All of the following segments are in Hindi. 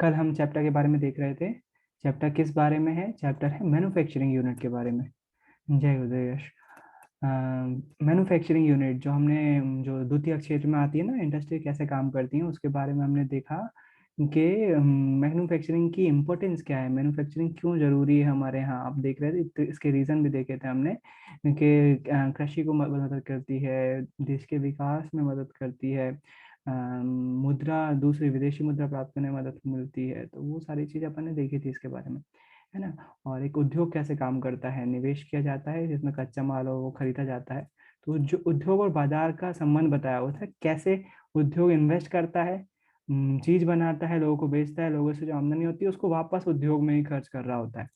कल हम चैप्टर के बारे में देख रहे थे। चैप्टर किस बारे में है? चैप्टर है मैन्युफैक्चरिंग यूनिट के बारे में। जय उदय यश। मैन्युफैक्चरिंग यूनिट जो हमने जो द्वितीय क्षेत्र में आती है ना, इंडस्ट्री कैसे काम करती है उसके बारे में हमने देखा कि मैन्युफैक्चरिंग की इम्पोर्टेंस क्या है, मैन्युफैक्चरिंग क्यों जरूरी है हमारे यहाँ। आप देख रहे थे तो इसके रीजन भी देखे थे हमने कि कृषि को मदद करती है, देश के विकास में मदद करती है, मुद्रा, दूसरी विदेशी मुद्रा प्राप्त करने में मदद मिलती है। तो वो सारी चीज़ अपन ने देखी थी इसके बारे में, है ना। और एक उद्योग कैसे काम करता है, निवेश किया जाता है जिसमें कच्चा माल हो वो खरीदा जाता है। तो जो उद्योग और बाजार का संबंध बताया हुआ था, कैसे उद्योग इन्वेस्ट करता है, चीज बनाता है, लोगों को बेचता है, लोगों से जो आमदनी होती है उसको वापस उद्योग में ही खर्च कर रहा होता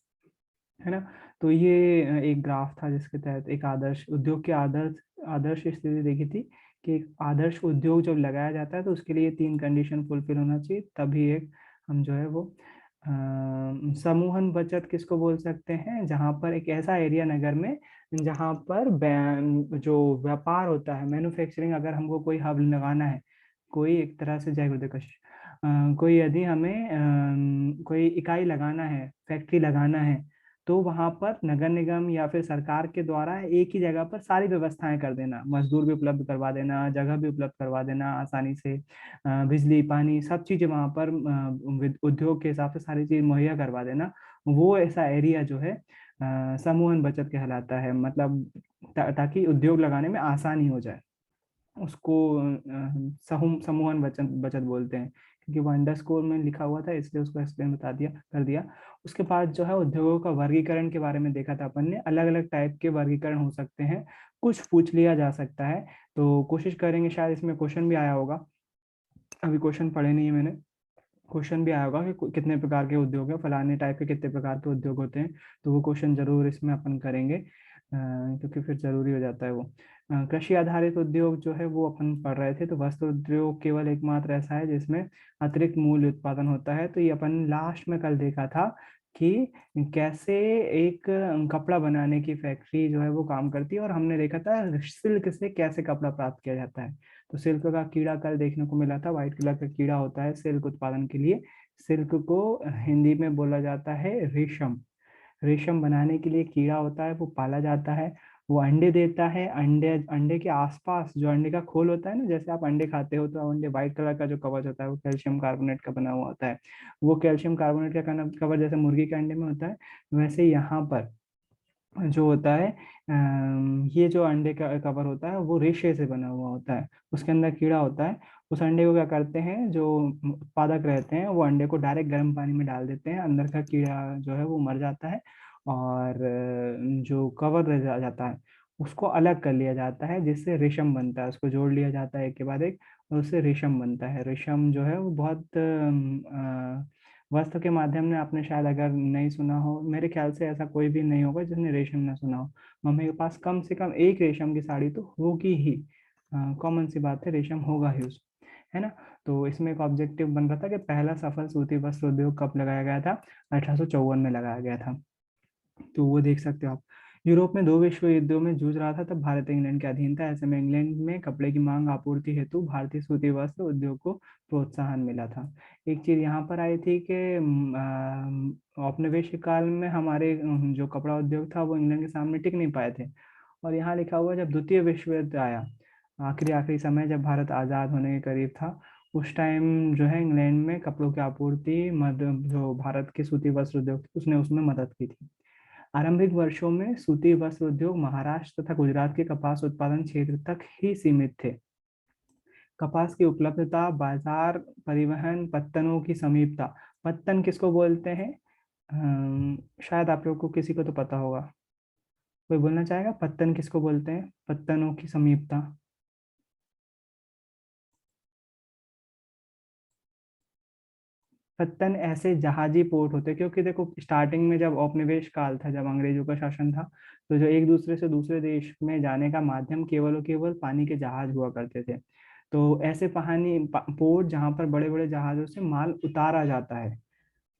है ना। तो ये एक ग्राफ था जिसके तहत एक आदर्श उद्योग की आदर्श आदर्श स्थिति देखी थी कि एक आदर्श उद्योग जब लगाया जाता है तो उसके लिए 3 कंडीशन फुलफिल होना चाहिए, तभी एक हम जो है वो समूहन बचत किसको बोल सकते हैं, जहाँ पर एक ऐसा एरिया नगर में जहाँ पर जो व्यापार होता है, मैन्युफैक्चरिंग, अगर हमको कोई हब लगाना है, कोई एक तरह से जय गुरुदेव कशिश कोई यदि हमें कोई इकाई लगाना है, फैक्ट्री लगाना है, तो वहां पर नगर निगम या फिर सरकार के द्वारा एक ही जगह पर सारी व्यवस्थाएं कर देना, मजदूर भी उपलब्ध करवा देना, जगह भी उपलब्ध करवा देना आसानी से, बिजली पानी सब चीजें वहां पर उद्योग के हिसाब से सारी चीज मुहैया करवा देना। वो ऐसा एरिया जो है समूहन बचत कहलाता है। मतलब ताकि उद्योग लगाने में आसानी हो जाए, उसको समूहन बचत बचत बोलते हैं, क्योंकि वो अंडरस्कोर में लिखा हुआ था इसलिए उसको एक्सप्लेन बता दिया कर दिया। उसके बाद जो है उद्योगों का वर्गीकरण के बारे में देखा था अपन ने, अलग अलग टाइप के वर्गीकरण हो सकते हैं, कुछ पूछ लिया जा सकता है। तो कोशिश करेंगे, शायद इसमें क्वेश्चन भी आया होगा, अभी क्वेश्चन पढ़े नहीं है मैंने। क्वेश्चन भी आया होगा कि कितने प्रकार के उद्योग है, फलाने टाइप के कितने प्रकार के उद्योग होते हैं, तो वो क्वेश्चन जरूर इसमें अपन करेंगे, क्योंकि फिर जरूरी हो जाता है वो। कृषि आधारित उद्योग जो है वो अपन पढ़ रहे थे, तो वस्त्र उद्योग केवल एकमात्र ऐसा है जिसमें अतिरिक्त मूल्य उत्पादन होता है। तो ये अपन लास्ट में कल देखा था कि कैसे एक कपड़ा बनाने की फैक्ट्री जो है वो काम करती है, और हमने देखा था सिल्क से कैसे कपड़ा प्राप्त किया जाता है। तो सिल्क का कीड़ा कल देखने को मिला था, व्हाइट कलर का कीड़ा होता है सिल्क उत्पादन के लिए। सिल्क को हिंदी में बोला जाता है रेशम। रेशम बनाने के लिए कीड़ा होता है, वो पाला जाता है, वो अंडे देता है। अंडे अंडे के आसपास जो अंडे का खोल होता है ना, जैसे आप अंडे खाते हो तो अंडे व्हाइट कलर का जो कवच होता है वो कैल्शियम कार्बोनेट का बना हुआ होता है। वो कैल्शियम कार्बोनेट का कवर जैसे मुर्गी के अंडे में होता है, वैसे यहाँ पर जो होता है ये जो अंडे का कवर होता है वो रेशे से बना हुआ होता है, उसके अंदर कीड़ा होता है। उस अंडे को क्या करते हैं, जो उत्पादक रहते हैं वो अंडे को डायरेक्ट गर्म पानी में डाल देते हैं, अंदर का कीड़ा जो है वो मर जाता है, और जो कवर रह जाता है उसको अलग कर लिया जाता है, जिससे रेशम बनता है, उसको जोड़ लिया जाता है एक के बाद एक, और उससे रेशम बनता है। रेशम जो है वो बहुत वस्त्र के माध्यम ने, आपने शायद अगर नहीं सुना हो, मेरे ख्याल से ऐसा कोई भी नहीं होगा जिसने रेशम ना सुना हो। मम्मी के पास कम से कम एक रेशम की साड़ी तो होगी ही, कॉमन सी बात है, रेशम होगा ही उस, है ना। तो इसमें एक ऑब्जेक्टिव बन रहा था कि पहला सफल सूती वस्त्र उद्योग कब लगाया गया था, 1854 में लगाया गया था। तो वो देख सकते हो आप। यूरोप में दो विश्व युद्धों में जूझ रहा था तब भारत इंग्लैंड के अधीन था, ऐसे में इंग्लैंड में कपड़े की मांग आपूर्ति हेतु भारतीय सूती वस्त्र उद्योग को प्रोत्साहन मिला था। एक चीज यहाँ पर आई थी कि औपनिवेशिक काल में हमारे जो कपड़ा उद्योग था वो इंग्लैंड के सामने टिक नहीं पाए थे। और यहाँ लिखा हुआ जब द्वितीय विश्व युद्ध आया, आखिरी आखिरी समय जब भारत आजाद होने के करीब था, उस टाइम जो है इंग्लैंड में कपड़ों की आपूर्ति मध्य जो भारत के सूती वस्त्र उद्योग थे उसने उसमें मदद की थी। आरंभिक वर्षों में सूती वस्त्र उद्योग महाराष्ट्र तथा गुजरात के कपास उत्पादन क्षेत्र तक ही सीमित थे। कपास की उपलब्धता, बाजार, परिवहन, पत्तनों की समीपता। पत्तन किसको बोलते हैं? शायद आप लोग को किसी को तो पता होगा, कोई बोलना चाहेगा पत्तन किसको बोलते हैं? पत्तनों की समीपता। पत्तन ऐसे जहाजी पोर्ट होते हैं, क्योंकि देखो स्टार्टिंग में जब औपनिवेश काल था, जब अंग्रेजों का शासन था, तो जो एक दूसरे से दूसरे देश में जाने का माध्यम केवल और केवल पानी के जहाज हुआ करते थे। तो ऐसे पोर्ट जहाँ पर बड़े बड़े जहाजों से माल उतारा जाता है,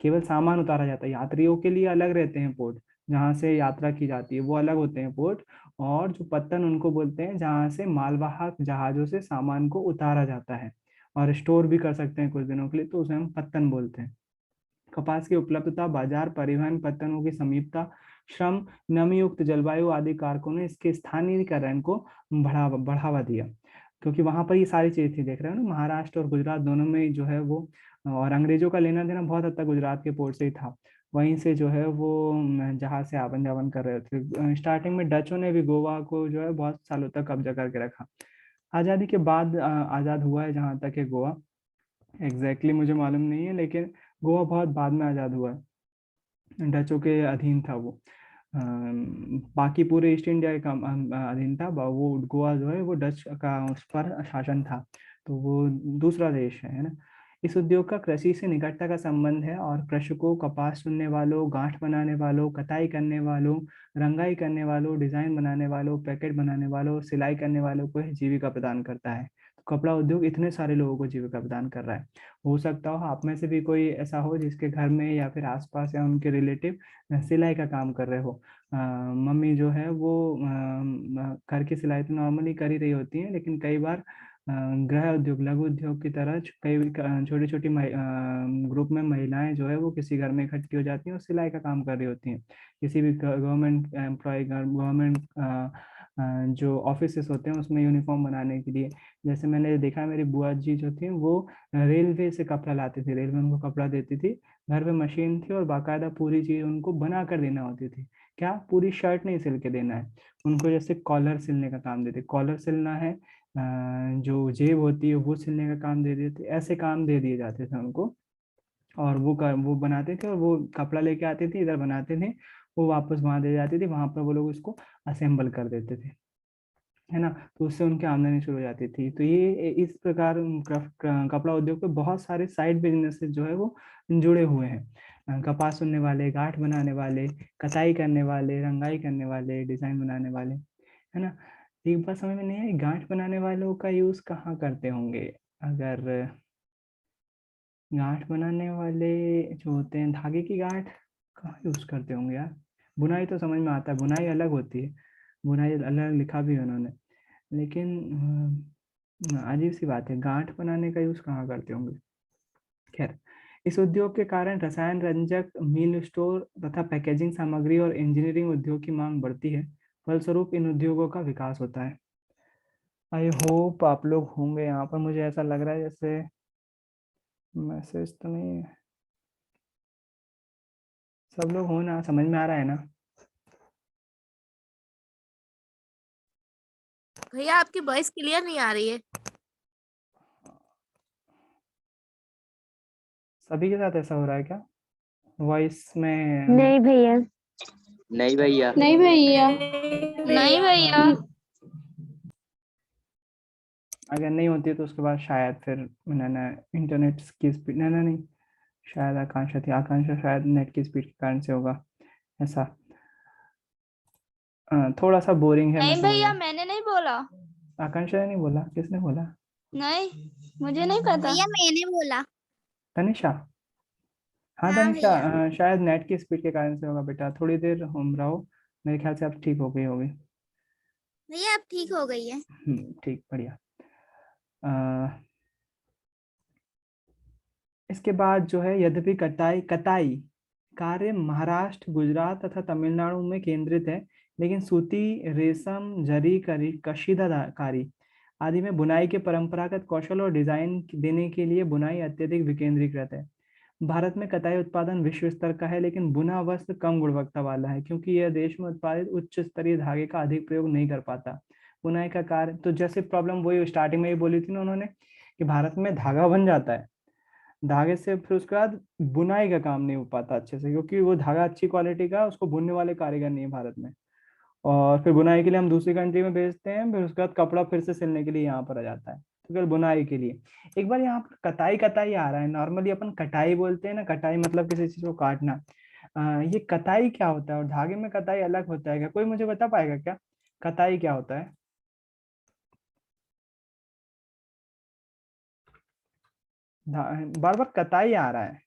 केवल सामान उतारा जाता है, यात्रियों के लिए अलग रहते हैं पोर्ट, जहाँ से यात्रा की जाती है वो अलग होते हैं पोर्ट। और जो पत्तन उनको बोलते हैं जहाँ से मालवाहक जहाजों से सामान को उतारा जाता है और स्टोर भी कर सकते हैं कुछ दिनों के लिए, तो उसे हम पत्तन बोलते हैं। कपास की उपलब्धता, बाजार, परिवहन, पत्तनों की समीपता, श्रम, नमीयुक्त जलवायु आदि कारकों ने इसके स्थानीयकरण को बढ़ावा बढ़ावा दिया, क्योंकि वहां पर ये सारी चीजें थी। देख रहे हो ना, महाराष्ट्र और गुजरात दोनों में जो है वो, और अंग्रेजों का लेना देना बहुत हद तक गुजरात के पोर्ट से ही था। वहीं से जो है वो जहाज से आवन जावन कर रहे थे। स्टार्टिंग में डचों ने भी गोवा को जो है बहुत सालों तक कब्जा करके रखा। आजादी के बाद आजाद हुआ है जहां तक है गोवा। एग्जैक्टली मुझे मालूम नहीं है, लेकिन गोवा बहुत बाद में आजाद हुआ है, डचों के अधीन था वो। बाकी पूरे ईस्ट इंडिया का अधीन था। वो गोवा जो है वो डच का उस पर शासन था, तो वो दूसरा देश है ना। इस उद्योग का कृषि से निकटता का संबंध है, और कृषकों, कपास चुनने वालों, गांठ बनाने वालों, कताई करने वालों, रंगाई करने वालों, डिजाइन बनाने वालों, पैकेट बनाने वालों, सिलाई करने वालों को यह जीविका प्रदान करता है। तो कपड़ा उद्योग इतने सारे लोगों को जीविका प्रदान कर रहा है। हो सकता हो आप में से भी कोई ऐसा हो जिसके घर में या फिर आसपास या उनके रिलेटिव सिलाई का काम कर रहे हो। मम्मी जो है वो घर की सिलाई तो नॉर्मली कर ही रही होती है, लेकिन कई बार गृह उद्योग, लघु उद्योग की तरह कई छोटी छोटी ग्रुप में महिलाएं जो है वो किसी घर में इकट्ठी हो जाती हैं और सिलाई का काम कर रही होती हैं। किसी भी गवर्नमेंट एम्प्लॉय, गवर्नमेंट जो ऑफिसेस होते हैं उसमें यूनिफॉर्म बनाने के लिए। जैसे मैंने देखा, मेरी बुआ जी जो थी वो रेलवे से कपड़ा लाती थी, रेलवे उनको कपड़ा देती थी, घर पे मशीन थी और बाकायदा पूरी चीज उनको बना कर देना होती थी। क्या, पूरी शर्ट नहीं सिल के देना है उनको, जैसे कॉलर सिलने का काम देते, कॉलर सिलना है, जो जेब होती है वो सिलने का काम दे देते, ऐसे काम दे दिए जाते थे उनको। और वो बनाते थे और वो कपड़ा लेके आते थे, इधर बनाते थे, वो वापस वहां दे जाती थी, वहां पर वो लोग उसको असेंबल कर देते थे, है ना। तो उससे उनकी आमदनी शुरू हो जाती थी। तो ये इस प्रकार कपड़ा उद्योग पे बहुत सारे साइड बिजनेसेस जो है वो जुड़े हुए हैं। कपास सुनने वाले, गांठ बनाने वाले, कताई करने वाले, रंगाई करने वाले, डिजाइन बनाने वाले, है ना। एक बात समझ में नहीं आई, गांठ बनाने वालों का यूज कहाँ करते होंगे? अगर गांठ बनाने वाले जो होते हैं, धागे की गांठ कहाँ यूज करते होंगे यार? बुनाई तो समझ में आता है, बुनाई अलग होती है, बुनाई अलग लिखा भी है उन्होंने, लेकिन अजीब सी बात है, गांठ बनाने का यूज कहाँ करते होंगे। खैर, इस उद्योग के कारण रसायन, रंजक, मील स्टोर तथा पैकेजिंग सामग्री और इंजीनियरिंग उद्योग की मांग बढ़ती है। फलस्वरूप इन उद्योगों का विकास होता है। आई होप आप लोग होंगे यहाँ पर, मुझे ऐसा लग रहा है जैसे मैसेज तो नहीं है। सब लोग हो ना, समझ में आ रहा है ना? भैया आपकी वॉइस क्लियर नहीं आ रही है। सभी के साथ ऐसा हो रहा है क्या? वॉइस में नहीं भैया। नहीं भैया। नहीं भैया। नहीं भैया। अगर नहीं होती है तो उसके बाद शायद फिर मैंने इंटरनेट की स्पीड, नहीं नहीं नहीं, शायद आकांक्षा थी, आकांक्षा शायद नेट की स्पीड के कारण से होगा ऐसा। थोड़ा सा बोरिंग है, मैं नहीं समझ भैया, रहा मैंने नहीं बोला। हूँ। आकांक्षा ने नहीं बोला, किसने बोला? नहीं, मुझे नहीं पता। भैया मैंने बोला। तनिषा। हाँ हाँ तनिषा, भैया। शायद नेट की स्पीड के कारण से होगा बेटा, थोड़ी देर हम रहो, मेरे ख्याल से अब ठीक हो गई होगी। भैया अब ठीक हो गई है। ठीक, बढ़िया। इसके बाद जो है, यद्यपि कटाई कताई कार्य महाराष्ट्र, गुजरात तथा तमिलनाडु में केंद्रित है, लेकिन सूती, रेशम, जरी, कशीदाकारी आदि में बुनाई के परंपरागत कौशल और डिजाइन देने के लिए बुनाई अत्यधिक विकेंद्रीकृत है। भारत में कताई उत्पादन विश्व स्तर का है, लेकिन बुना वस्त्र कम गुणवत्ता वाला है, क्योंकि यह देश में उत्पादित उच्च स्तरीय धागे का अधिक प्रयोग नहीं कर पाता। बुनाई का कार्य तो, जैसे प्रॉब्लम वही स्टार्टिंग में ही बोली थी ना उन्होंने, कि भारत में धागा बन जाता है, धागे से फिर उसके बाद बुनाई का काम नहीं हो पाता अच्छे से, क्योंकि वो धागा अच्छी क्वालिटी का, उसको बुनने वाले कारीगर नहीं है भारत में। और फिर बुनाई के लिए हम दूसरी कंट्री में भेजते हैं, फिर उसके बाद कपड़ा फिर से सिलने के लिए यहाँ पर आ जाता है, तो केवल बुनाई के लिए। एक बार यहाँ पर कताई कताई आ रहा है, नॉर्मली अपन कटाई बोलते हैं ना, कटाई मतलब किसी चीज को काटना। ये कताई क्या होता है, और धागे में कताई अलग होता है क्या? कोई मुझे बता पाएगा क्या, कताई क्या होता है? बार बार कताई आ रहा है।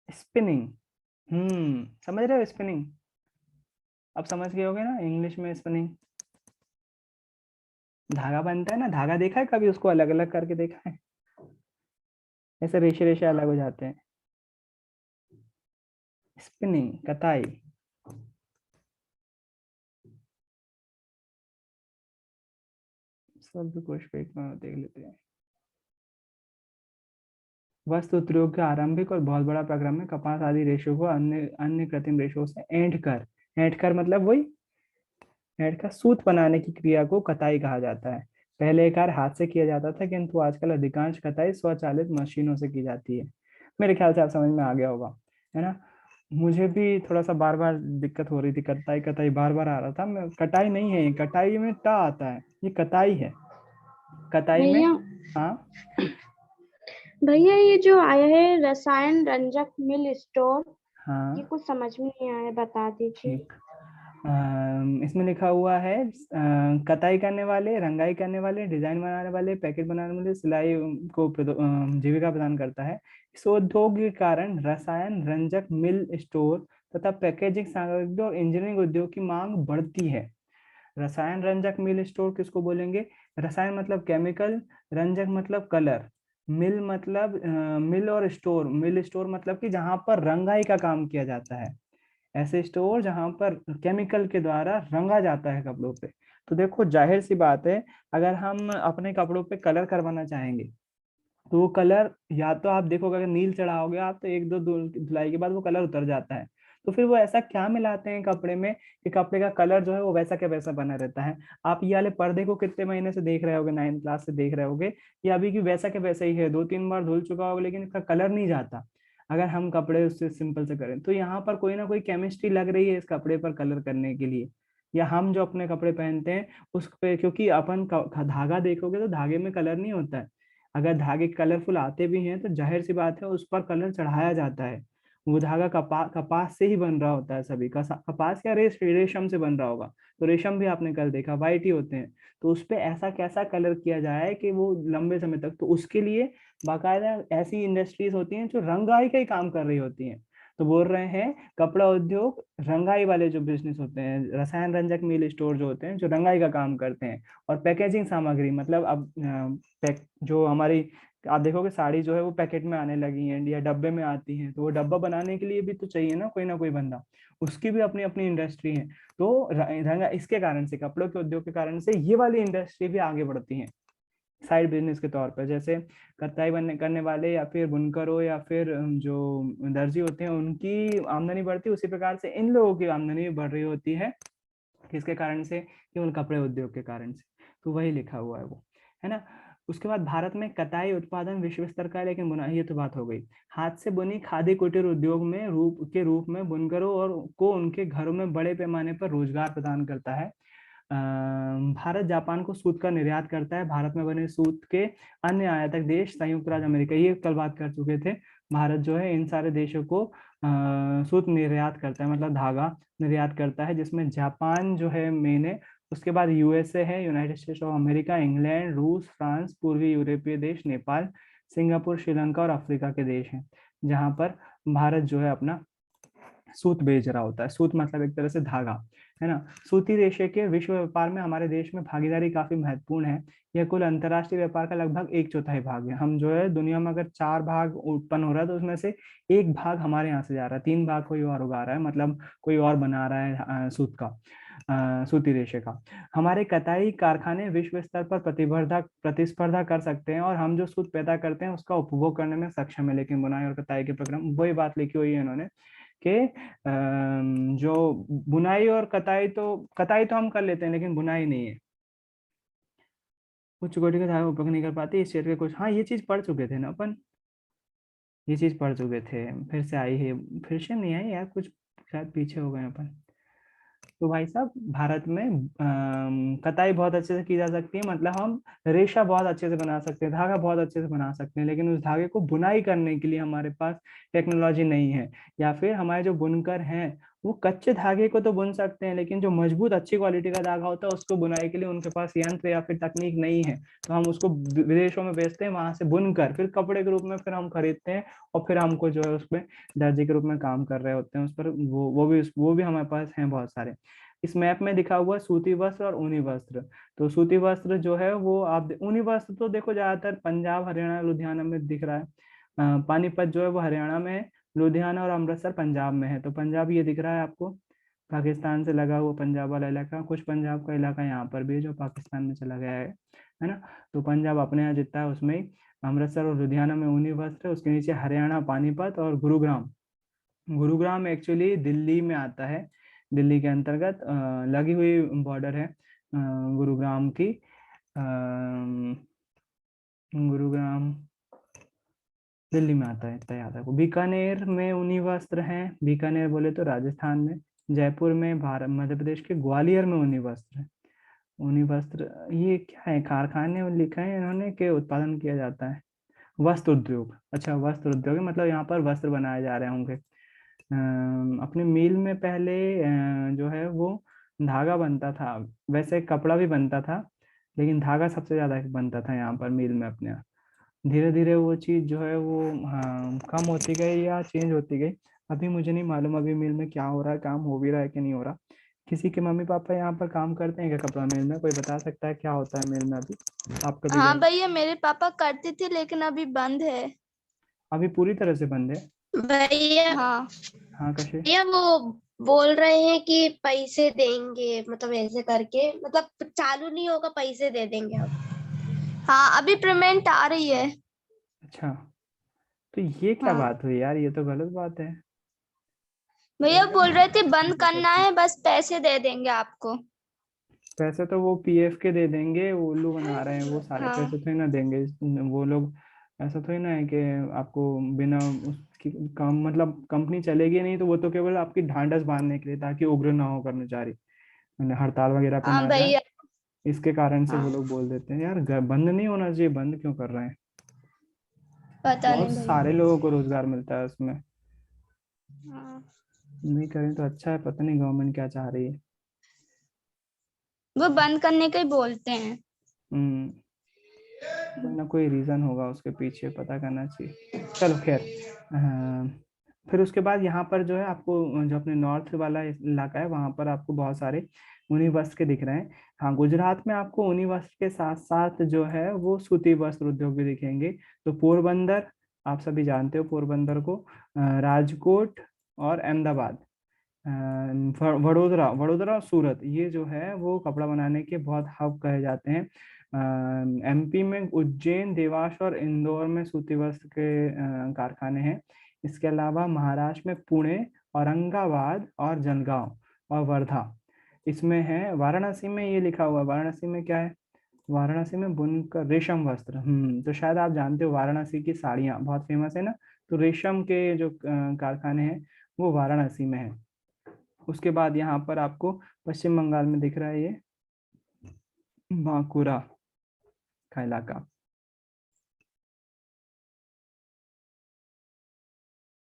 स्पिनिंग। समझ रहे हो स्पिनिंग? अब समझ गए होगे ना इंग्लिश में स्पिनिंग। धागा बनता है ना, धागा देखा है कभी, उसको अलग अलग करके देखा है, ऐसे रेशे रेशे अलग हो जाते हैं। स्पिनिंग, कताई। शब्द कोश पे एक बार देख लेते हैं। वस्त्र उद्योग के आरंभिक और बहुत बड़ा प्रक्रम में कपास आदि रेशों को अन्य अन्य कृत्रिम रेशों से ऐंठ कर मतलब वही ऐंठ कर सूत बनाने की क्रिया को कताई कहा जाता है। पहले ये कार्य हाथ से किया जाता था, किंतु आजकल अधिकांश कताई स्वचालित मशीनों से की जाती है। मेरे ख्याल से आप समझ में आ गया होगा, है ना। मुझे भी थोड़ा सा बार बार दिक्कत हो रही थी, कताई कताई बार बार आ रहा था। मैं, कटाई नहीं है ये, कटाई में टा आता है, ये कताई है। कताई में, भैया हाँ भैया ये जो आया है रसायन रंजक मिल स्टोर, ये हाँ कुछ समझ में नहीं आया, बता दीजिए। ठीक। इसमें लिखा हुआ है कताई करने वाले, रंगाई करने वाले, डिजाइन बनाने वाले, पैकेट बनाने वाले, सिलाई को जीविका प्रदान करता है। इस उद्योग के कारण रसायन रंजक मिल स्टोर तथा पैकेजिंग सामग्री और इंजीनियरिंग उद्योग की मांग बढ़ती है। रसायन रंजक मिल स्टोर किसको बोलेंगे? रसायन मतलब केमिकल, रंजक मतलब कलर, मिल मतलब मिल और स्टोर, मिल स्टोर मतलब कि जहां पर रंगाई का काम किया जाता है। ऐसे स्टोर जहां पर केमिकल के द्वारा रंगा जाता है कपड़ों पे। तो देखो जाहिर सी बात है, अगर हम अपने कपड़ों पे कलर करवाना चाहेंगे तो वो कलर, या तो आप देखोगे अगर नील चढ़ाओगे आप तो एक दो धुलाई के बाद वो कलर उतर जाता है। तो फिर वो ऐसा क्या मिलाते हैं कपड़े में कि कपड़े का कलर जो है वो वैसा के वैसा बना रहता है। आप ये वाले पर्दे को कितने महीने से देख रहे होगे, 9th क्लास से देख रहे होगे, ये अभी की वैसा के वैसा ही है, 2-3 बार धुल चुका होगा लेकिन इसका कलर नहीं जाता। अगर हम कपड़े उससे सिंपल से करें तो यहाँ पर कोई ना कोई केमिस्ट्री लग रही है इस कपड़े पर कलर करने के लिए। या हम जो अपने कपड़े पहनते हैं उस पे, क्योंकि अपन धागा देखोगे तो धागे में कलर नहीं होता है। अगर धागे कलरफुल आते भी हैं तो जाहिर सी बात है उस पर कलर चढ़ाया जाता है। वो धागा कपास से ही बन रहा होता है, सभी का कपास या रेशम से बन रहा होगा। तो रेशम भी आपने कल देखा वाइट ही होते हैं। तो उस पे ऐसा कैसा कलर किया जाए कि वो लंबे समय तक, तो उसके लिए बाकायदा ऐसी इंडस्ट्रीज होती हैं जो रंगाई का ही काम कर रही होती हैं। तो बोल रहे हैं कपड़ा उद्योग, रंगाई वाले जो बिजनेस होते हैं, रसायन रंजक मिल स्टोर जो होते हैं जो रंगाई का काम करते हैं। और पैकेजिंग सामग्री मतलब अब जो हमारी, आप देखोगे साड़ी जो है वो पैकेट में आने लगी है या डब्बे में आती है, तो वो डब्बा बनाने के लिए भी तो चाहिए ना कोई बंदा, उसकी भी अपनी अपनी इंडस्ट्री है। तो रंगा इसके कारण से, कपड़ों के उद्योग के कारण से ये वाली इंडस्ट्री भी आगे बढ़ती है साइड बिजनेस के तौर पर। जैसे कताई बनने करने वाले या फिर बुनकर हो या फिर जो दर्जी होते हैं उनकी आमदनी बढ़ती है, उसी प्रकार से इन लोगों की आमदनी भी बढ़ रही होती है। किसके कारण से? केवल कपड़े उद्योग के कारण से। तो वही लिखा हुआ है वो, है ना। उसके बाद भारत में कताई उत्पादन विश्व स्तर का है, लेकिन बुनाई, ये तो बात हो गई। हाथ से बुनी खादी कुटीर उद्योग में रूप में बुनकरों और को उनके घरों में बड़े पैमाने पर रोजगार प्रदान करता है। भारत जापान को सूत का निर्यात करता है। भारत में बने सूत के अन्य आयातक देश संयुक्त राज्य अमेरिका, ये कल बात कर चुके थे। भारत जो है इन सारे देशों को सूत निर्यात करता है, मतलब धागा निर्यात करता है, जिसमें जापान जो है मेन है। उसके बाद यूएसए है, United states of America, England, रूस, फ्रांस, पूर्वी यूरोपीय देश, नेपाल, सिंगापुर, श्रीलंका और अफ्रीका के देश हैं जहां पर भारत जो है अपना सूत बेच रहा होता है। सूत मतलब एक तरह से धागा, है ना। सूती रेशे के विश्व व्यापार में हमारे देश में भागीदारी काफी महत्वपूर्ण है। यह कुल अंतर्राष्ट्रीय व्यापार का लगभग 1/4 भाग है। हम जो है दुनिया में अगर 4 भाग उत्पन्न हो रहा है तो उसमें से 1 भाग हमारे यहाँ से जा रहा है, 3 भाग कोई और उगा रहा है, मतलब कोई और बना रहा है सूत का, सूती रेशे का। हमारे कताई कारखाने विश्व स्तर पर प्रतिस्पर्धा कर सकते हैं और हम जो सूत पैदा करते हैं उसका उपभोग करने में सक्षम है। लेकिन बुनाई और कताई के प्रोग्राम, वही बात लिखी हुई है इन्होंने कि जो बुनाई और कताई तो हम कर लेते हैं लेकिन बुनाई नहीं है। उच्च कोटि का धागा उपयोग नहीं कर पाते इस क्षेत्र के कुछ, हाँ ये चीज पढ़ चुके थे ना अपन, ये चीज पढ़ चुके थे। फिर से आई है, फिर से नहीं आई यार, कुछ शायद पीछे हो गए अपन। तो भाई साहब भारत में कताई बहुत अच्छे से की जा सकती है, मतलब हम रेशा बहुत अच्छे से बना सकते हैं, धागा बहुत अच्छे से बना सकते हैं, लेकिन उस धागे को बुनाई करने के लिए हमारे पास टेक्नोलॉजी नहीं है। या फिर हमारे जो बुनकर हैं वो कच्चे धागे को तो बुन सकते हैं, लेकिन जो मजबूत अच्छी क्वालिटी का धागा होता है उसको बुनाई के लिए उनके पास यंत्र या फिर तकनीक नहीं है। तो हम उसको विदेशों में बेचते हैं, वहां से बुनकर फिर कपड़े के रूप में फिर हम खरीदते हैं और फिर हमको जो है उसमें दर्जी के रूप में काम कर रहे होते हैं उस पर। वो भी हमारे पास हैं बहुत सारे। इस मैप में दिखा हुआ सूती वस्त्र और ऊनी वस्त्र। तो सूती वस्त्र जो है वो आप ऊनी वस्त्र तो देखो ज्यादातर पंजाब, हरियाणा, लुधियाना में दिख रहा है। पानीपत जो है वो हरियाणा में है, लुधियाना और अमृतसर पंजाब में है। तो पंजाब ये दिख रहा है आपको, पाकिस्तान से लगा हुआ पंजाब वाला इलाका। कुछ पंजाब का इलाका यहाँ पर भी है जो पाकिस्तान में चला गया है ना। तो पंजाब अपने यहाँ जितना है उसमें ही। अमृतसर और लुधियाना में ऊनी वस्त्र है, उसके नीचे हरियाणा, पानीपत और गुरुग्राम। गुरुग्राम एक्चुअली दिल्ली में आता है, दिल्ली के अंतर्गत लगी हुई बॉर्डर है गुरुग्राम की। गुरुग्राम दिल्ली में आता है, इतना याद है। बीकानेर में ऊनी वस्त्र हैं, बीकानेर बोले तो राजस्थान में। जयपुर में भारत, मध्य प्रदेश के ग्वालियर में ऊनी वस्त्र है। ऊनी वस्त्र ये क्या है, कारखाने में लिखा है इन्होंने के उत्पादन किया जाता है। वस्त्र उद्योग, अच्छा वस्त्र उद्योग मतलब यहाँ पर वस्त्र बनाए जा रहे होंगे। अपने मिल में पहले जो है वो धागा बनता था, वैसे कपड़ा भी बनता था लेकिन धागा सबसे ज्यादा बनता था यहाँ पर मिल में अपने। धीरे धीरे वो चीज जो है वो कम होती गई या चेंज होती गई, अभी मुझे नहीं मालूम अभी मिल में क्या हो रहा है, काम हो भी रहा है कि नहीं हो रहा। किसी के मम्मी पापा यहाँ पर काम करते हैं क्या कपड़ा मिल में? कोई बता सकता है क्या होता है मिल में अभी? आप कभी हाँ गए? भैया, मेरे पापा करते थे लेकिन अभी बंद है। अभी पूरी तरह से बंद है? भैया हाँ हाँ कशे? भैया वो बोल रहे हैं कि पैसे देंगे, मतलब ऐसे करके, मतलब चालू नहीं होगा, पैसे दे देंगे अब। हाँ, अभी पेमेंट आ रही है। अच्छा, तो ये क्या हाँ बात हुई यार, ये तो गलत बात है। भैया बोल रहे थे बंद करना है, बस पैसे दे देंगे आपको। पैसे तो वो पीएफ के दे देंगे, वो उल्लू बना रहे हैं, वो सारे हाँ पैसे थोड़ी ना देंगे वो लोग। ऐसा थोड़ी ना है कि आपको बिना उसकी काम मतलब कंपनी चलेगी नहीं, तो वो तो केवल आपकी ढांढस बांधने के लिए, ताकि उग्र ना हो कर्मचारी, मैंने हड़ताल वगैरह पे हाँ ना जाए, भैया। इसके कारण से हाँ वो लोग बोल देते हैं। यार बंद नहीं होना चाहिए, बंद क्यों कर रहे हैं? पता बहुत नहीं सारे भैया। लोगों को रोजगार मिलता है उसमें, हाँ, नहीं करें तो अच्छा है। पता नहीं गवर्नमेंट क्या चाह रही है। वो बंद करने का ही बोलते हैं। हम्म, कोई ना कोई रीजन होगा उसके पीछे, पता करना चाहिए। चलो खैर, फिर उसके बाद यहाँ पर जो है आपको, जो अपने नॉर्थ वाला इलाका है वहाँ पर आपको बहुत सारे ऊनी वस्त्र के दिख रहे हैं। हाँ, गुजरात में आपको ऊनी वस्त्र के साथ साथ जो है वो सूती वस्त्र उद्योग भी दिखेंगे। तो पोरबंदर, आप सभी जानते हो पोरबंदर को, राजकोट और अहमदाबाद, वडोदरा, वडोदरा और सूरत, ये जो है वो कपड़ा बनाने के बहुत हब कहे जाते हैं। एमपी में उज्जैन, देवास और इंदौर में सूती वस्त्र के कारखाने हैं। इसके अलावा महाराष्ट्र में पुणे, औरंगाबाद और जलगांव और वर्धा इसमें है। वाराणसी में ये लिखा हुआ है, वाराणसी में क्या है? वाराणसी में बुनकर रेशम वस्त्र। तो शायद आप जानते हो वाराणसी की साड़ियाँ बहुत फेमस है ना, तो रेशम के जो कारखाने हैं वो वाराणसी में है। उसके बाद यहाँ पर आपको पश्चिम बंगाल में दिख रहा है ये बांकुरा का इलाका।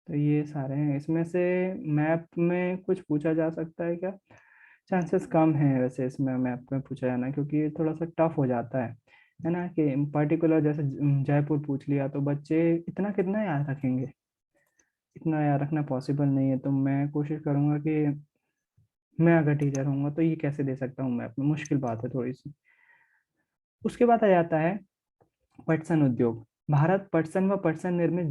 तो ये सारे हैं। इसमें से मैप में कुछ पूछा जा सकता है क्या? चांसेस कम है वैसे इसमें मैप में पूछा जाना, क्योंकि ये थोड़ा सा टफ हो जाता है ना, कि पर्टिकुलर जैसे जयपुर पूछ लिया तो बच्चे इतना कितना याद रखेंगे, इतना याद रखना पॉसिबल नहीं है। तो मैं कोशिश करूंगा कि मैं अगर टीचर हूँगा तो ये कैसे दे सकता हूँ मैप में, मुश्किल बात है थोड़ी सी। उसके बाद आ जाता है पटसन उद्योग। भारत पटसन व पटसन निर्मित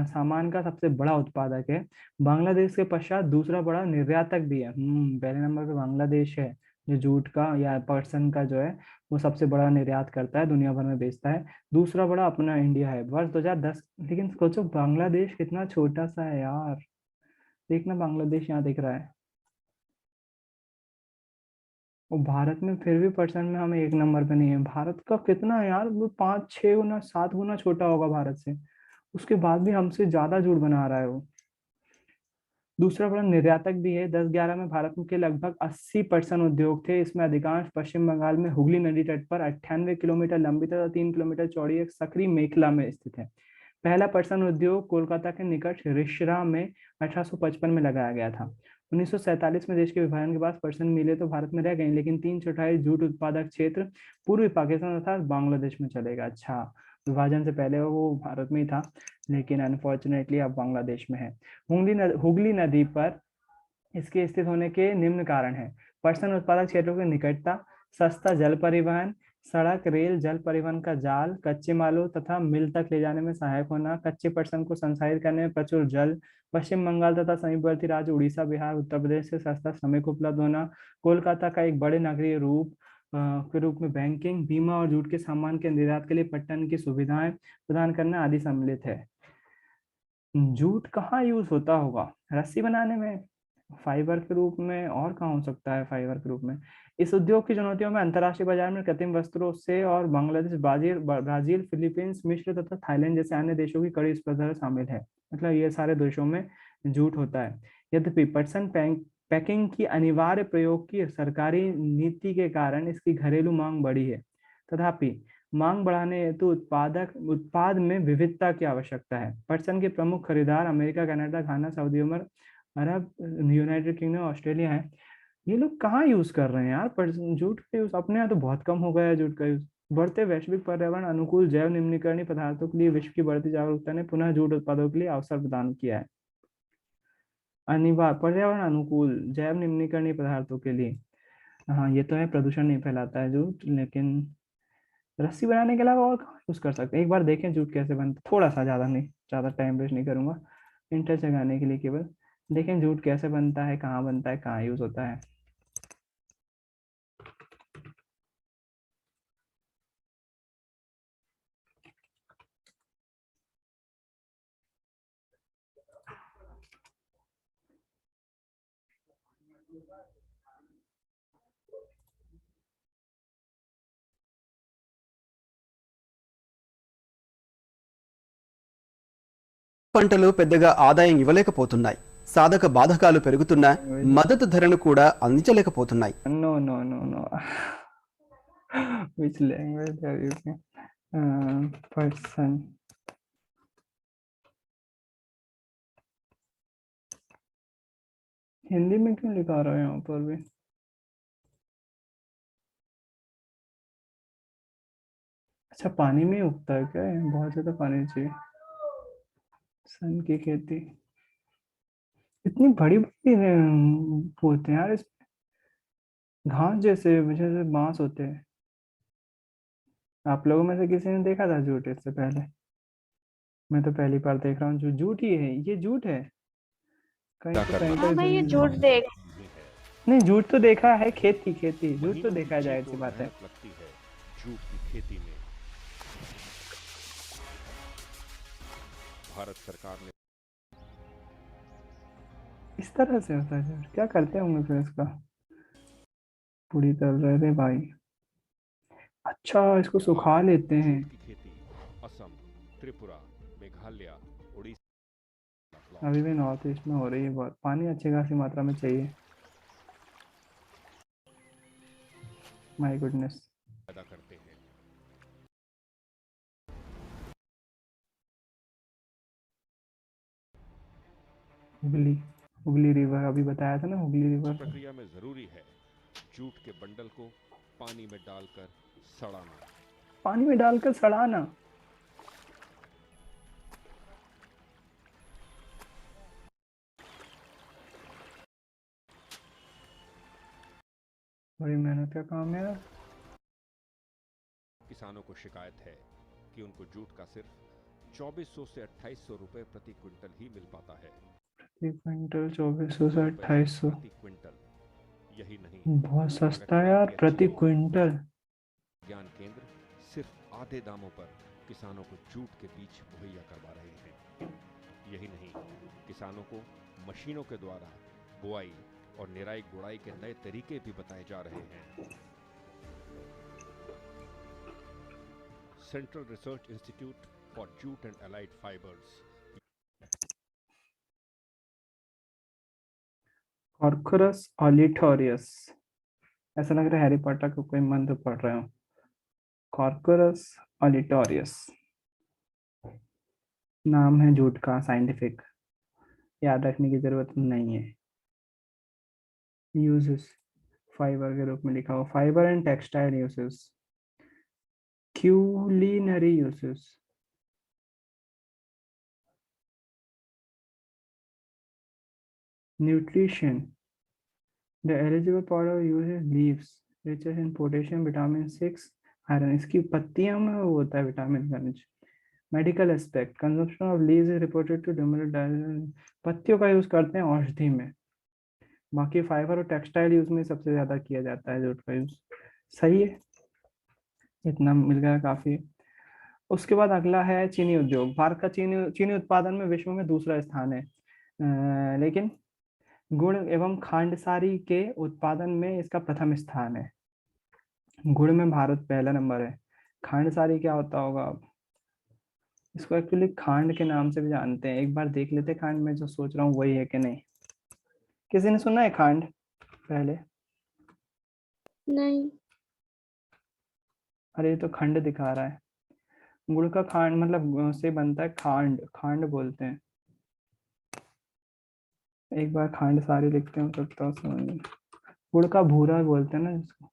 सामान का सबसे बड़ा उत्पादक है। बांग्लादेश के पश्चात दूसरा बड़ा निर्यातक भी है। पहले नंबर पे बांग्लादेश है, जो जूट का या पटसन का जो है वो सबसे बड़ा निर्यात करता है, दुनिया भर में बेचता है। दूसरा बड़ा अपना इंडिया है वर्ष 2010। लेकिन सोचो बांग्लादेश कितना छोटा सा है यार, देखना बांग्लादेश यहाँ दिख रहा है, और भारत में फिर भी परसेंट में हमें एक नंबर पे नहीं है। भारत का कितना है यार, वो 5-6 गुना 7 गुना छोटा होगा भारत से, उसके बाद भी हमसे ज्यादा जूट बना रहा है वो। दूसरा बड़ा निर्यातक भी है। 10-11 में भारत के लगभग 80% उद्योग थे। इसमें अधिकांश पश्चिम बंगाल में हुगली नदी तट पर 98 किलोमीटर लंबी तथा 3 किलोमीटर चौड़ी एक सक्रिय मेखला में स्थित है। पहला पटसन उद्योग कोलकाता के निकट रिश्रा में 1855 में लगाया गया था। 1947 में देश के विभाजन के बाद पटसन मिले तो भारत में रह गई, लेकिन 3/4 जूट उत्पादक क्षेत्र पूर्वी पाकिस्तान अर्थात बांग्लादेश में चलेगा। अच्छा, विभाजन से पहले वो भारत में ही था, लेकिन अनफॉर्चुनेटली अब बांग्लादेश में है। हुगली नदी पर इसके स्थित होने के निम्न कारण है। पर्सन उत्पादक क्षेत्रों की निकटता, सस्ता जल परिवहन, सड़क, रेल, जल परिवहन का जाल, कच्चे मालों तथा मिल तक ले जाने में सहायक होना, कच्चे पर्सन को संसाधित करने में प्रचुर जल, पश्चिम बंगाल तथा समीपवर्ती राज्य उड़ीसा, बिहार, उत्तर प्रदेश से सस्ता श्रमिक उपलब्ध होना, कोलकाता का एक बड़े नगरीय रूप के रूप में बैंकिंग, बीमा और जूट के सामान के निर्यात के लिए पट्टन की सुविधाएं प्रदान करना आदि सम्मिलित है। जूट कहाँ यूज होता होगा? रस्सी बनाने में, फाइबर के रूप में, और कहाँ हो सकता है फाइबर के रूप में? इस उद्योग की चुनौतियों में अंतर्राष्ट्रीय बाजार में कृत्रिम वस्त्रों से और बांग्लादेश, ब्राजील, फिलीपींस, मिस्र तथा थाईलैंड जैसे अन्य देशों की कड़ी स्पर्धा शामिल है। मतलब ये सारे देशों में जूट होता है। यद्यपि पटसन पैकिंग की अनिवार्य प्रयोग की सरकारी नीति के कारण इसकी घरेलू मांग बढ़ी है। तथापि मांग बढ़ाने हेतु उत्पाद में विविधता की आवश्यकता है। पटसन के प्रमुख खरीदार अमेरिका, कनाडा, घाना, सऊदी अरब, यूनाइटेड किंगडम, ऑस्ट्रेलिया है। ये लोग कहाँ यूज कर रहे हैं यार जूट का यूज? अपने यहाँ तो बहुत कम हो गया है जूट का यूज। बढ़ते वैश्विक पर्यावरण अनुकूल जैव निम्नीकरणीय पदार्थों के लिए विश्व की बढ़ती जागरूकता ने पुनः जूट उत्पादों के लिए अवसर प्रदान किया है। अनिवार्य पर्यावरण अनुकूल जैव निम्नीकरणीय पदार्थों के लिए, हाँ ये तो है, प्रदूषण नहीं फैलाता है जूट। लेकिन रस्सी बनाने के अलावा और कहाँ यूज कर सकते हैं? एक बार देखें जूट कैसे बनता, थोड़ा सा, ज्यादा नहीं, ज्यादा टाइम वेस्ट नहीं करूंगा इंटरेस्ट जगाने के लिए, केवल देखें जूट कैसे बनता है, कहाँ बनता है, कहाँ यूज होता है। పంటలు పెద్దగా ఆదాయం ఇవ్వలేకపోతున్నాయి. సాధక బాధకాలు పెరుగుతున్నా మద్దతు ధరను కూడా అందించలేకపోతున్నాయి. No, no, no, no. Which language are you using? Person. Hindi में क्यों लिखा रहा है यहाँ पर भी? अच्छा, पानी में उगता है क्या? बहुत ज्यादा पानी चाहिए। सन की खेती, इतनी बड़ी बड़ी होते हैं यार इस घास जैसे बांस होते हैं। आप लोगों में से किसी ने देखा था जूट इससे पहले? मैं तो पहली बार देख रहा हूँ। जो जूट ही है, ये जूट है कहीं तो, कहीं हाँ भाई, ये तो झूठ देख। नहीं, जूट तो देखा है, खेती जूट तो देखा है, जाहिर सी बात है। लगती है जूट की खेती में। भारत सरकार ने इस तरह से होता है जूट? क्या करते होंगे फिर इसका? पूरी तरह से भाई। अच्छा, इसको सुखा लेते हैं। जूट की खेती असम, त्रिपुरा, मेघालय, उड़ीसा अभी भी नॉर्थ ईस्ट में हो रही है। बहुत पानी अच्छी खासी मात्रा में चाहिए। My goodness. पैदा करते हैं। हुगली रिवर, अभी बताया था ना, हुगली रिवर। प्रक्रिया में जरूरी है जूट के बंडल को पानी में डालकर सड़ाना। पानी में डालकर सड़ाना। बड़ी मेहनत का काम है यार। किसानों को शिकायत है कि उनको जूट का सिर्फ 2400 से 2800 रुपए प्रति क्विंटल ही मिल पाता है। प्रति क्विंटल 2400 से 2800 प्रति क्विंटल। यही नहीं, बहुत सस्ता है यार, प्रति क्विंटल। ज्ञान केंद्र सिर्फ आधे दामों पर किसानों को जूट के बीज मुहैया करवा रहे हैं। यही नहीं, किसानों को मशीनों के द्वारा बुआई और निराई गुड़ाई के नए तरीके भी बताए जा रहे हैं। Central research institute for jute and allied fibres. Corchorus olitorius, ऐसा लग रहा है हैरी पॉटर का कोई मंत्र पढ़ रहे हो। कॉर्कोरस ऑलिटोरियस नाम है जूट का साइंटिफिक, याद रखने की जरूरत नहीं है। यूजेस फाइबर के रूप में लिखा हुआ, fibre and textile uses, culinary uses, nutrition, The eligible powder uses leaves rich in potassium, vitamin 6, iron. इसकी पत्तियों में वो होता है विटामिन खनिज। Medical aspect, consumption of leaves is reported to डिमोलिट, पत्तियों का यूज करते हैं औषधि में। बाकी फाइबर और टेक्सटाइल यूज में सबसे ज्यादा किया जाता है जूट का यूज। सही है, इतना मिल गया काफी। उसके बाद अगला है चीनी उद्योग। भारत का चीनी चीनी उत्पादन में विश्व में दूसरा स्थान है, लेकिन गुड़ एवं खांडसारी के उत्पादन में इसका प्रथम स्थान है। गुड़ में भारत पहला नंबर है। खांडसारी क्या होता होगा? अब इसको एक्चुअली खांड के नाम से भी जानते हैं। एक बार देख लेते खांड में जो सोच रहा हूँ वही है कि नहीं। किसी ने सुना है खांड पहले? नहीं। अरे ये तो खंड दिखा रहा है। गुड़ का खांड मतलब से बनता है खांड, खांड बोलते हैं। एक बार खांड सारी लिखते हैं, सकता हूँ समझ में। गुड़ का भूरा बोलते हैं ना जिसको,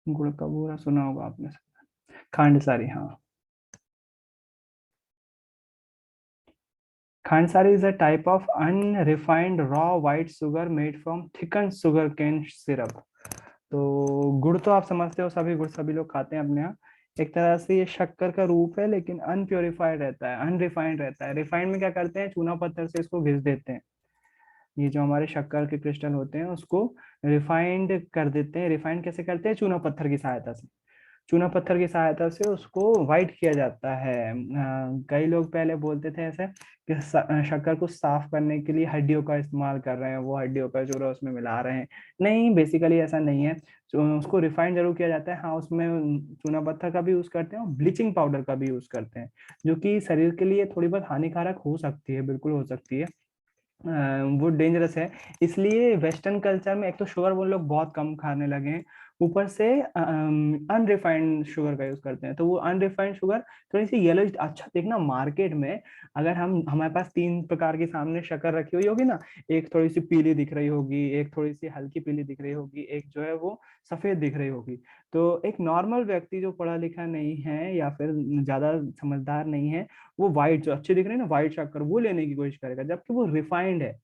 गुड़ का भूरा सुना होगा आपने। खांड सारी, हाँ। Khansari is a type of unrefined raw white sugar made from thickened sugar cane syrup. तो गुड़ तो आप समझते हो, सभी गुड़ सभी लोग खाते हैं अपने यहाँ। एक तरह से ये शक्कर का रूप है, लेकिन अनप्योरिफाइड रहता है, अनरिफाइंड रहता है। रिफाइंड में क्या करते हैं, चूना पत्थर से इसको घिस देते हैं। ये जो हमारे शक्कर के क्रिस्टल होते हैं उसको रिफाइंड कर देते हैं। रिफाइंड कैसे करते हैं? चूना पत्थर की सहायता से। चूना पत्थर की सहायता से उसको वाइट किया जाता है। कई लोग पहले बोलते थे ऐसे कि शक्कर को साफ करने के लिए हड्डियों का इस्तेमाल कर रहे हैं, वो हड्डियों का चूरा उसमें मिला रहे हैं। नहीं, बेसिकली ऐसा नहीं है। उसको रिफाइंड जरूर किया जाता है। हाँ, उसमें चूना पत्थर का भी यूज करते हैं और ब्लीचिंग पाउडर का भी यूज करते हैं, जो कि शरीर के लिए थोड़ी बहुत हानिकारक हो सकती है, बिल्कुल हो सकती है। वो डेंजरस है। इसलिए वेस्टर्न कल्चर में एक तो शुगर वो लोग बहुत कम खाने लगे हैं, ऊपर से अनरिफाइंड शुगर का यूज करते हैं। तो वो अनरिफाइंड शुगर थोड़ी सी येलो। अच्छा देखना, मार्केट में अगर हमारे पास 3 प्रकार की सामने शक्कर रखी हुई होगी ना, एक थोड़ी सी पीली दिख रही होगी, एक थोड़ी सी हल्की पीली दिख रही होगी, एक जो है वो सफेद दिख रही होगी। तो एक नॉर्मल व्यक्ति जो पढ़ा लिखा नहीं है या फिर ज्यादा समझदार नहीं है, वो व्हाइट जो अच्छी दिख रही है ना, व्हाइट शक्कर, वो लेने की कोशिश करेगा, जबकि वो रिफाइंड है।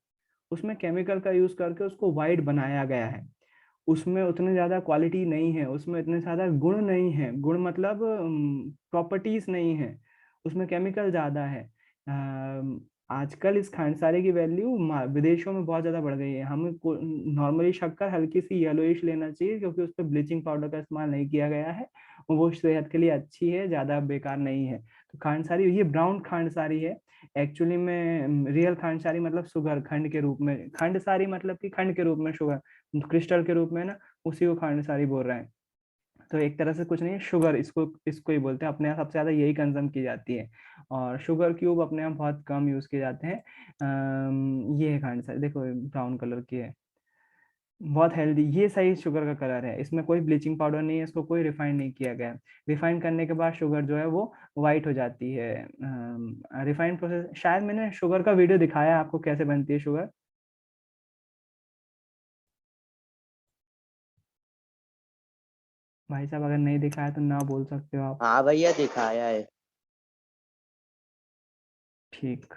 उसमें केमिकल का यूज करके उसको व्हाइट बनाया गया है। उसमें उतने ज्यादा क्वालिटी नहीं है, उसमें इतने ज्यादा गुण नहीं है। गुण मतलब प्रॉपर्टीज नहीं है, उसमें केमिकल ज्यादा है। आजकल इस खांडसारी की वैल्यू विदेशों में बहुत ज्यादा बढ़ गई है। हमें नॉर्मली शक्कर हल्की सी येलोइश लेना चाहिए, क्योंकि उस पर ब्लीचिंग पाउडर का इस्तेमाल नहीं किया गया है। वो सेहत के लिए अच्छी है, ज्यादा बेकार नहीं है। तो खांडसारी ये ब्राउन खांडसारी है। एक्चुअली में रियल खांडसारी मतलब शुगर खंड के रूप में, खंडसारी मतलब कि खंड के रूप में शुगर, क्रिस्टल के रूप में ना, उसी को खांडसारी बोल रहे हैं। तो एक तरह से कुछ नहीं है, शुगर इसको ही बोलते हैं। अपने यहाँ सबसे ज्यादा यही कंज्यूम की जाती है, और शुगर क्यूब अपने यहाँ बहुत कम यूज किए जाते हैं। ये है खांडसारी, देखो ब्राउन कलर की है, बहुत हेल्दी। ये सही शुगर का कलर है, इसमें कोई ब्लीचिंग पाउडर नहीं है, इसको कोई रिफाइंड नहीं किया गया है। रिफाइंड करने के बाद शुगर जो है वो वाइट हो जाती है। रिफाइंड प्रोसेस, शायद मैंने शुगर का वीडियो दिखाया है आपको, कैसे बनती है शुगर। भाई साहब अगर नहीं दिखाया तो ना बोल सकते हो आप। हाँ भैया दिखाया है। ठीक।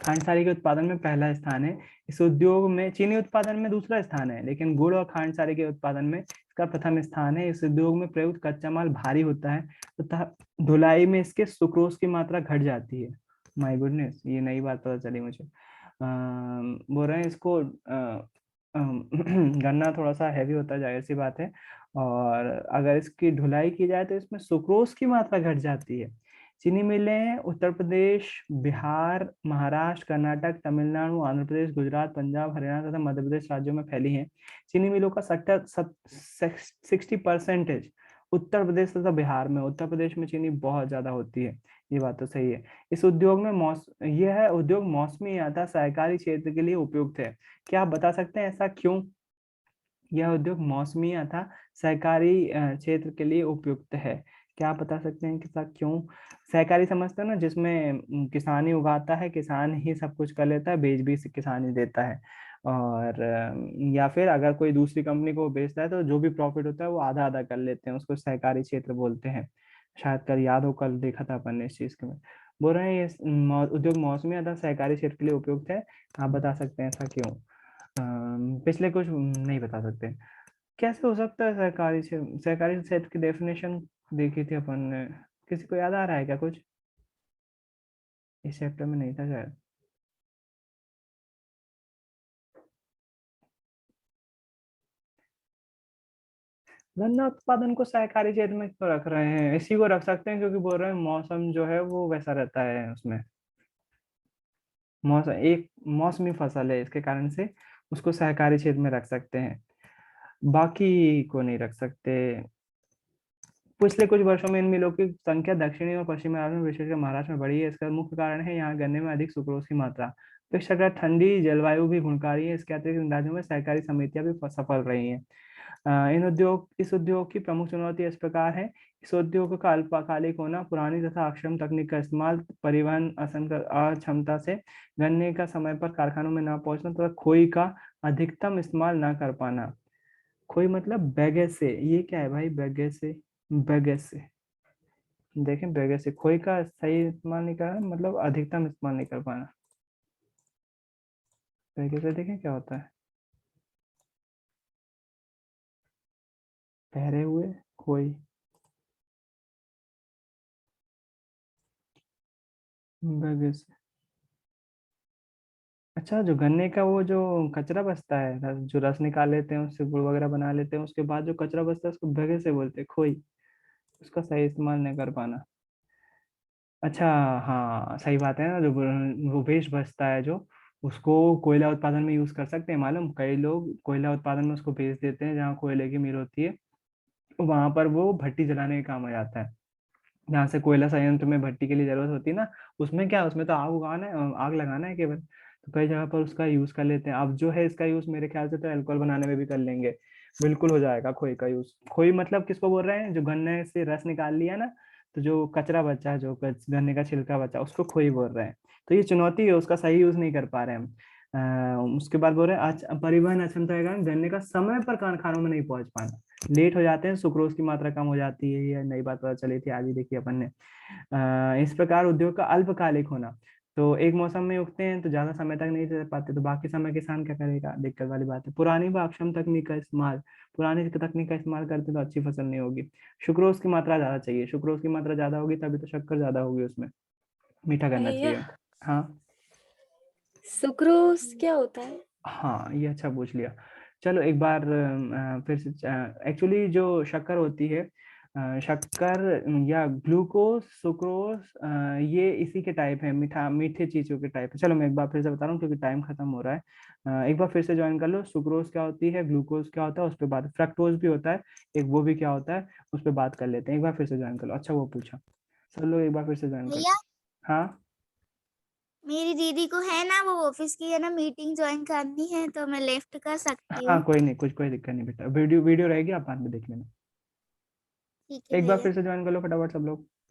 खांडसारी के उत्पादन में पहला स्थान है। इस उद्योग में चीनी उत्पादन में दूसरा स्थान है, लेकिन गुड़ और खांडसारी के उत्पादन में इसका प्रथम स्थान है। इस उद्योग में प्रयुक्त कच्चा माल भारी होता है तथा धुलाई में इसके सुक्रोज की मात्रा घट जाती है। माय गुडनेस, ये नई बात पता चली मुझे। बोल रहे हैं इसको गन्ना थोड़ा सा हैवी होता है, जाहिर सी बात है, और अगर इसकी ढुलाई की जाए तो इसमें सुक्रोज की मात्रा घट जाती है। चीनी मिलें उत्तर प्रदेश, बिहार, महाराष्ट्र, कर्नाटक, तमिलनाडु, आंध्र प्रदेश, गुजरात, पंजाब, हरियाणा तथा मध्य प्रदेश राज्यों में फैली हैं। चीनी मिलों का 60% उत्तर प्रदेश तथा बिहार में। उत्तर प्रदेश में चीनी बहुत ज्यादा होती है, ये बात तो सही है। इस उद्योग में यह उद्योग मौसमी अतः सहकारी क्षेत्र के लिए उपयुक्त है। क्या आप बता सकते हैं ऐसा क्यों? यह उद्योग मौसमी अतः सहकारी क्षेत्र के लिए उपयुक्त है। क्या आप बता सकते हैं कि ऐसा क्यों? सहकारी समझते हो ना, जिसमें किसान ही उगाता है, किसान ही सब कुछ कर लेता है, बेच भी किसान ही देता है। और या फिर अगर कोई दूसरी कंपनी को बेचता है तो जो भी प्रॉफिट होता है वो आधा आधा कर लेते हैं, उसको सहकारी क्षेत्र बोलते हैं। शायद कल याद हो, कल देखा था अपन ने इस चीज के में। बोल रहे हैं ये उद्योग मौसमी अथवा सहकारी क्षेत्र के लिए उपयुक्त है, आप बता सकते हैं ऐसा क्यों? पिछले कुछ नहीं बता सकते। कैसे हो सकता है सहकारी क्षेत्र की डेफिनेशन देखी थी अपन ने, किसी को याद आ रहा है क्या कुछ? इस चैप्टर में नहीं था शायद। गन्ना उत्पादन को सहकारी क्षेत्र में क्यों रख रहे हैं? इसी को रख सकते हैं क्योंकि बोल रहे हैं मौसम जो है वो वैसा रहता है उसमें, मौसम एक मौसमी फसल है, इसके कारण से उसको सहकारी क्षेत्र में रख सकते हैं, बाकी को नहीं रख सकते। पिछले कुछ वर्षों में इन मिलों की संख्या दक्षिणी और पश्चिमी राज्यों में विशेषकर महाराष्ट्र में बढ़ी है। इसका मुख्य कारण है यहाँ गन्ने में अधिक सुक्रोज की मात्रा। अपेक्षाकृत ठंडी जलवायु भी गुणकारी है। इसके अतिरिक्त इन राज्यों में सहकारी समितियां भी सफल रही हैं। इस उद्योग की प्रमुख चुनौती इस प्रकार है। इस उद्योग का अल्पकालिक होना, पुरानी तथा अक्षम तकनीक का इस्तेमाल, परिवहन अक्षमता से गन्ने का समय पर कारखानों में न पहुंचना तथा खोई का अधिकतम इस्तेमाल न कर पाना। खोई मतलब बैगेज से, ये क्या है भाई? बैगेज से, बैगेज से देखें, बैगेज से खोई का सही इस्तेमाल नहीं करना मतलब अधिकतम इस्तेमाल नहीं कर पाना। बैगेज से देखें क्या होता है, ठहरे हुए खोई, बैगेज। अच्छा, जो गन्ने का वो जो कचरा बचता है, जो रस निकाल लेते हैं, उससे गुड़ वगैरह बना लेते हैं, उसके बाद जो कचरा बचता है उसको बैगेज से बोलते हैं, खोई। उसका सही इस्तेमाल नहीं कर पाना। अच्छा, हाँ सही बात है ना, जो वो वेस्ट बचता है जो, उसको कोयला उत्पादन में यूज कर सकते हैं। मालूम, कई लोग कोयला उत्पादन में उसको बेच देते हैं, जहाँ कोयले की मिल होती है वहां पर वो भट्टी जलाने के काम आ जाता है। जहाँ से कोयला संयंत्र में भट्टी के लिए जरूरत होती है ना, उसमें क्या, उसमें तो आग उगाना है, आग लगाना है केवल, तो कई जगह पर उसका यूज कर लेते हैं। अब जो है इसका यूज मेरे ख्याल से तो अल्कोहल बनाने में भी कर लेंगे, बिल्कुल हो जाएगा खोई का यूज। खोई मतलब किसको बोल रहे हैं? जो गन्ने से रस निकाल लिया ना, तो जो कचरा बचा है, जो गन्ने का छिलका बचा, उसको खोई बोल रहे हैं। तो ये चुनौती है, उसका सही यूज नहीं कर पा रहे हम। उसके बाद बोल रहे हैं परिवहन अक्षमता के कारण गन्ने का समय पर कारखानों में नहीं पहुंच पाना, लेट हो जाते हैं, सुक्रोज की मात्रा कम हो जाती है। ये नई बात पता चली थी आज ही, देखी अपन ने। इस प्रकार उद्योग का अल्पकालिक होना, तो एक मौसम में उगते हैं तो ज्यादा समय तक नहीं रह पाते, तो बाकी समय किसान क्या करेगा? दिक्कत वाली बात है। पुरानी व अक्षम तकनीक का इस्तेमाल, पुरानी तकनीक का इस्तेमाल करते तो अच्छी फसल नहीं होगी। सुक्रोज की मात्रा ज्यादा चाहिए, सुक्रोज की मात्रा ज्यादा होगी तभी तो शक्कर ज्यादा होगी उसमें, मीठा करना भैया चाहिए। हाँ सुक्रोज क्या होता है? हाँ, ये अच्छा पूछ लिया। चलो एक बार फिर से, एक्चुअली जो शक्कर होती है, शक्कर या ग्लूकोज, सुक्रोज, ये इसी के टाइप है, मीठे चीजों के टाइप है। चलो मैं एक बार फिर से बता रहा हूँ क्योंकि टाइम खत्म हो रहा है। एक बार फिर से ज्वाइन कर लो। सुक्रोज क्या होती है, ग्लूकोज क्या होता है, उस पर बात, फ्रक्टोज भी होता है एक, वो भी क्या होता है, उस पर बात कर लेते हैं। एक बार फिर से ज्वाइन कर लो। अच्छा वो पूछा, चलो एक बार फिर से ज्वाइन कर लो। भैया हाँ मेरी दीदी को है ना, वो ऑफिस की है ना, मीटिंग ज्वाइन करनी है, तो मैं लेफ्ट कर सकती हाँ, हूँ? कोई नहीं, कोई दिक्कत नहीं बेटा, वीडियो वीडियो रहेगी, आप बाद में देख लेना। ठीक है एक बार भैया। फिर से ज्वाइन कर लो फटाफट सब लोग।